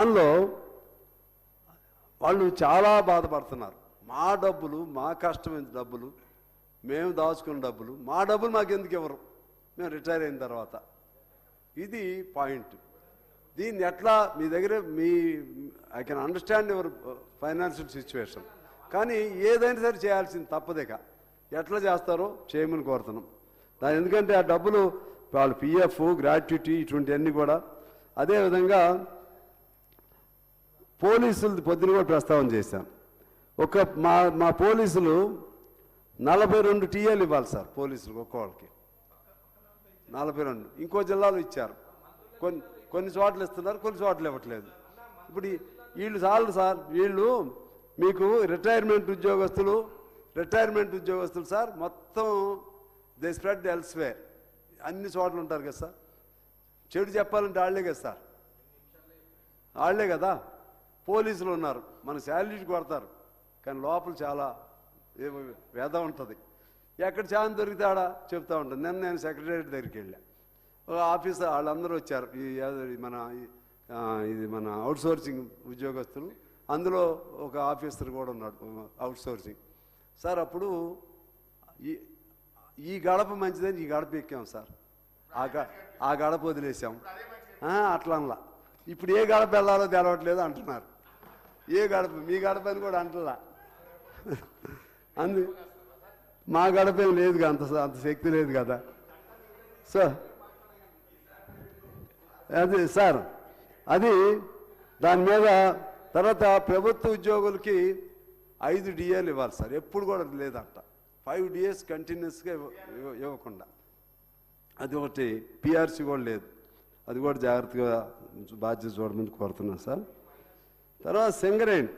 దానిలో వాళ్ళు చాలా బాధపడుతున్నారు. మా డబ్బులు, మా కష్టమైన డబ్బులు, మేము దాచుకున్న డబ్బులు, మా డబ్బులు మాకు ఎందుకు ఇవ్వరు మేము రిటైర్ అయిన తర్వాత? ఇది పాయింట్. దీన్ని ఎట్లా మీ దగ్గర I can understand your financial situation, కానీ ఏదైనా సరే చేయాల్సింది తప్పదేక. ఎట్లా చేస్తారో చేయమని కోరుతున్నాం. దాని ఎందుకంటే ఆ డబ్బులు వాళ్ళు పిఎఫ్, గ్రాట్యుటీ ఇటువంటివన్నీ కూడా. అదేవిధంగా పోలీసులు పొద్దున కూడా ప్రస్తావన చేశాం. మా పోలీసులు 42 టీఏలు ఇవ్వాలి సార్ పోలీసులు ఒక్కోళ్ళకి. 42 ఇంకో జిల్లాలో ఇచ్చారు. కొన్ని చోట్ల ఇస్తున్నారు, కొన్ని చోట్ల ఇవ్వట్లేదు. ఇప్పుడు వీళ్ళు చాలు సార్, వీళ్ళు మీకు రిటైర్మెంట్ ఉద్యోగస్తులు సార్, మొత్తం దే స్ప్రెడ్ ఎల్స్వేర్, అన్ని చోట్ల ఉంటారు కదా సార్. చెడు చెప్పాలంటే వాళ్ళే కదా సార్, వాళ్ళే కదా. పోలీసులు ఉన్నారు, మన శాలరీ కొడతారు, కానీ లోపల చాలా వేద ఉంటుంది. ఎక్కడ ఛాన్స్ దొరికితే ఆడ చెప్తూ ఉంటుంది. నేను సెక్రటరీ దగ్గరికి వెళ్ళా, ఒక ఆఫీసర్ వాళ్ళందరూ వచ్చారు, ఇది మన అవుట్సోర్సింగ్ ఉద్యోగస్తులు, అందులో ఒక ఆఫీసర్ కూడా ఉన్నాడు అవుట్సోర్సింగ్ సార్. అప్పుడు ఈ గడప మంచిదని ఈ గడప ఎక్కాం సార్, ఆ గడప వదిలేసాం. అట్లా అనలా, ఇప్పుడు ఏ గడప వెళ్ళాలో తెలవట్లేదు అంటున్నారు. ఏ గడప? మీ గడప అని కూడా అంటలా. మా గడప ఏం లేదు, అంత శక్తి లేదు కదా సార్. అది సార్, అది దాని మీద. తర్వాత ప్రభుత్వ ఉద్యోగులకి 5 డిఏలు ఇవ్వాలి సార్, ఎప్పుడు కూడా లేదంట. 5 డిఏస్ కంటిన్యూస్గా ఇవ్వకుండా. అది ఒకటి. పిఆర్సీ కూడా లేదు, అది కూడా జాగ్రత్తగా బాధ్యత చూడమని కోరుతున్నాను సార్. తర్వాత సింగరేణి